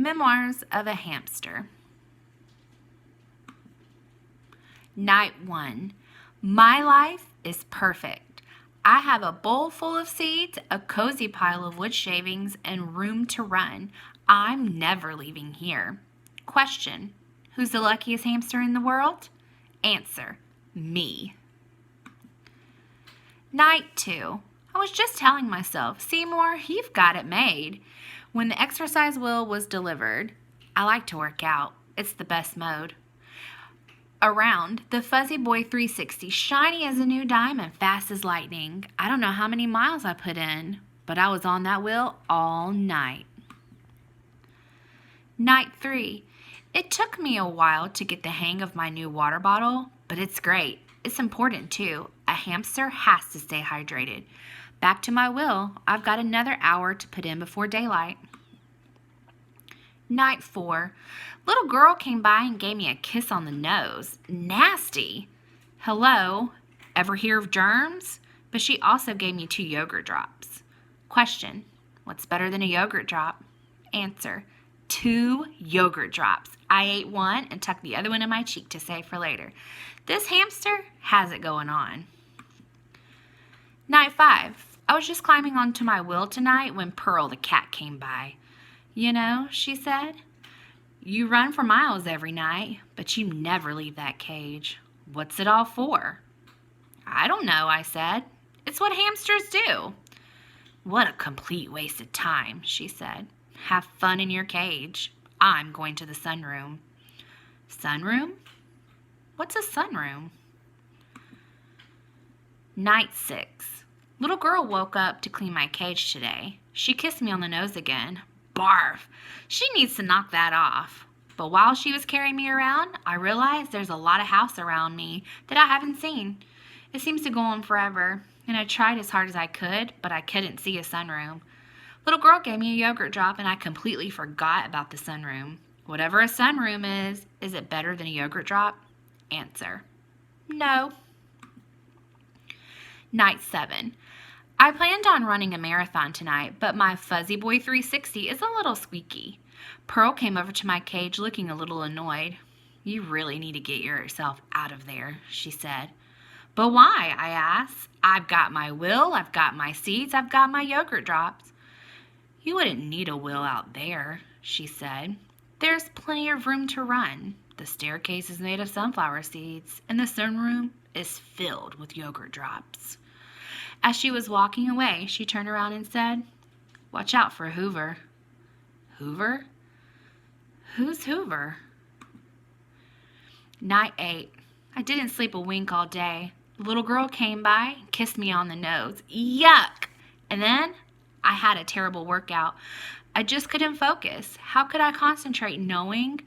Memoirs of a Hamster. Night 1. My life is perfect. I have a bowl full of seeds, a cozy pile of wood shavings, and room to run. I'm never leaving here. Question. Who's the luckiest hamster in the world? Answer. Me. Night 2. I was just telling myself, Seymour, you've got it made. When the exercise wheel was delivered, I like to work out. It's the best mode. Around, the Fuzzy Boy 360, shiny as a new diamond, fast as lightning. I don't know how many miles I put in, but I was on that wheel all night. Night 3. It took me a while to get the hang of my new water bottle, but it's great. It's important too. A hamster has to stay hydrated. Back to my wheel. I've got another hour to put in before daylight. Night 4. Little girl came by and gave me a kiss on the nose. Nasty. Hello. Ever hear of germs? But she also gave me 2 yogurt drops. Question. What's better than a yogurt drop? Answer. 2 yogurt drops. I ate one and tucked the other one in my cheek to save for later. This hamster has it going on. Night 5. I was just climbing onto my wheel tonight when Pearl the cat came by. You know, she said, you run for miles every night, but you never leave that cage. What's it all for? I don't know, I said. It's what hamsters do. What a complete waste of time, she said. Have fun in your cage. I'm going to the sunroom. Sunroom? What's a sunroom? Night 6. Little girl woke up to clean my cage today. She kissed me on the nose again. Barf! She needs to knock that off. But while she was carrying me around, I realized there's a lot of house around me that I haven't seen. It seems to go on forever, and I tried as hard as I could, but I couldn't see a sunroom. Little girl gave me a yogurt drop, and I completely forgot about the sunroom. Whatever a sunroom is it better than a yogurt drop? Answer. No. Night 7. I planned on running a marathon tonight, but my Fuzzy Boy 360 is a little squeaky. Pearl came over to my cage looking a little annoyed. You really need to get yourself out of there, she said. But why? I asked. I've got my wheel, I've got my seeds, I've got my yogurt drops. You wouldn't need a wheel out there, she said. There's plenty of room to run. The staircase is made of sunflower seeds, and the sunroom is filled with yogurt drops. As she was walking away, she turned around and said, Watch out for Hoover. Hoover? Who's Hoover? Night 8. I didn't sleep a wink all day. The little girl came by, kissed me on the nose. Yuck! And then I had a terrible workout. I just couldn't focus. How could I concentrate knowing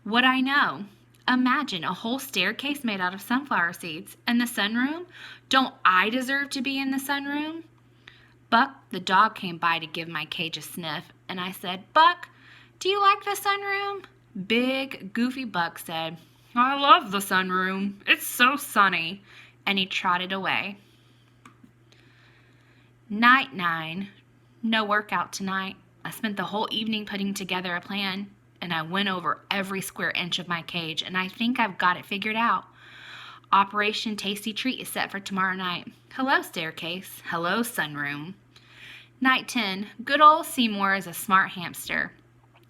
what I know? Imagine a whole staircase made out of sunflower seeds. And the sunroom? Don't I deserve to be in the sunroom? Buck, the dog, came by to give my cage a sniff, and I said, Buck, do you like the sunroom? Big, goofy Buck said, I love the sunroom. It's so sunny. And he trotted away. Night 9. No workout tonight. I spent the whole evening putting together a plan, and I went over every square inch of my cage, and I think I've got it figured out. Operation Tasty Treat is set for tomorrow night. Hello, staircase. Hello, sunroom. Night 10. Good old Seymour is a smart hamster.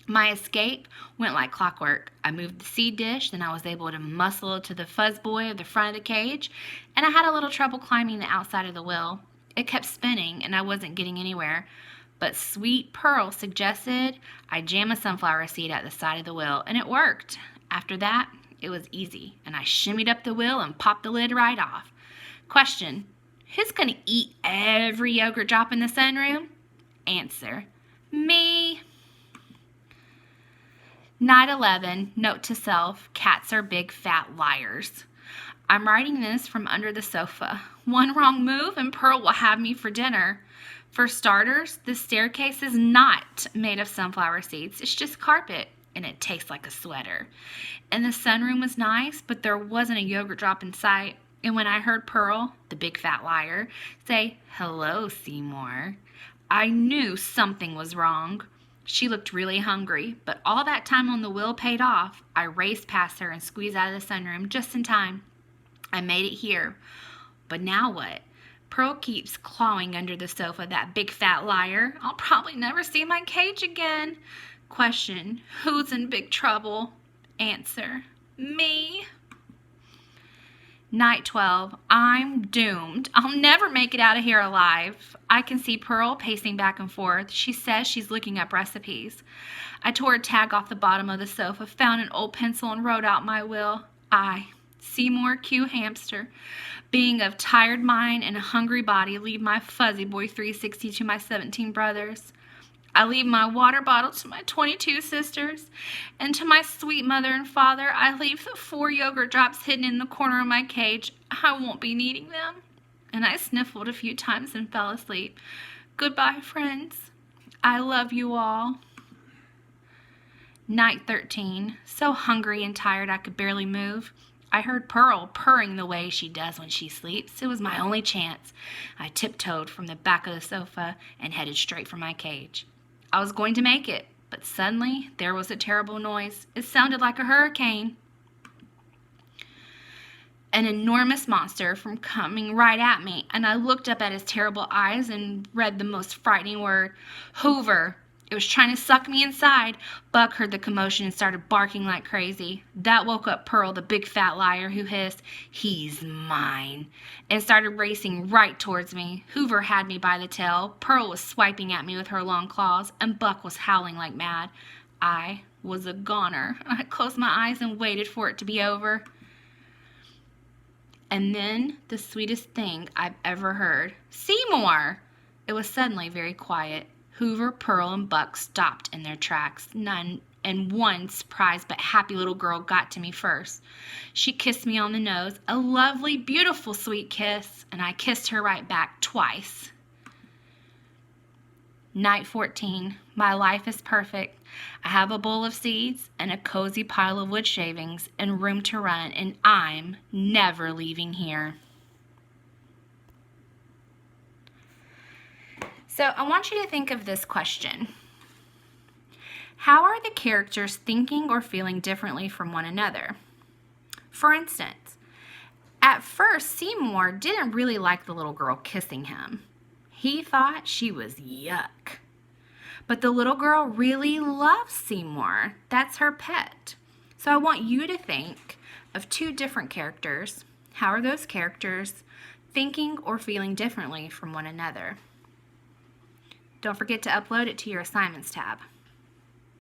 My escape went like clockwork. I moved the seed dish, then I was able to muscle to the fuzz boy at the front of the cage, and I had a little trouble climbing the outside of the wheel. It kept spinning, and I wasn't getting anywhere. But sweet Pearl suggested I jam a sunflower seed at the side of the wheel, and it worked. After that, it was easy, and I shimmied up the wheel and popped the lid right off. Question, who's going to eat every yogurt drop in the sunroom? Answer, me. Night 11, note to self, cats are big fat liars. I'm writing this from under the sofa. One wrong move and Pearl will have me for dinner. For starters, the staircase is not made of sunflower seeds. It's just carpet, and it tastes like a sweater. And the sunroom was nice, but there wasn't a yogurt drop in sight. And when I heard Pearl, the big fat liar, say, Hello, Seymour, I knew something was wrong. She looked really hungry, but all that time on the wheel paid off. I raced past her and squeezed out of the sunroom just in time. I made it here. But now what? Pearl keeps clawing under the sofa, that big fat liar. I'll probably never see my cage again. Question, who's in big trouble? Answer, me. Night 12. I'm doomed. I'll never make it out of here alive. I can see Pearl pacing back and forth. She says she's looking up recipes. I tore a tag off the bottom of the sofa, found an old pencil, and wrote out my will. I, Seymour Q. Hamster, being of tired mind and a hungry body, leave my fuzzy boy 360 to my 17 brothers. I leave my water bottle to my 22 sisters, and to my sweet mother and father, I leave the 4 yogurt drops hidden in the corner of my cage. I won't be needing them. And I sniffled a few times and fell asleep. Goodbye, friends. I love you all. Night 13. So hungry and tired I could barely move. I heard Pearl purring the way she does when she sleeps. It was my only chance. I tiptoed from the back of the sofa and headed straight for my cage. I was going to make it, but suddenly there was a terrible noise. It sounded like a hurricane. An enormous monster from coming right at me, and I looked up at his terrible eyes and read the most frightening word, Hoover. It was trying to suck me inside. Buck heard the commotion and started barking like crazy. That woke up Pearl, the big fat liar, who hissed, "He's mine," and started racing right towards me. Hoover had me by the tail. Pearl was swiping at me with her long claws, and Buck was howling like mad. I was a goner. I closed my eyes and waited for it to be over. And then the sweetest thing I've ever heard. Seymour! It was suddenly very quiet. Hoover, Pearl, and Buck stopped in their tracks. One surprised but happy little girl got to me first. She kissed me on the nose, a lovely, beautiful, sweet kiss, and I kissed her right back twice. Night 14. My life is perfect. I have a bowl of seeds and a cozy pile of wood shavings and room to run, and I'm never leaving here. So I want you to think of this question. How are the characters thinking or feeling differently from one another? For instance, at first Seymour didn't really like the little girl kissing him. He thought she was yuck. But the little girl really loves Seymour. That's her pet. So I want you to think of 2 different characters. How are those characters thinking or feeling differently from one another? Don't forget to upload it to your assignments tab.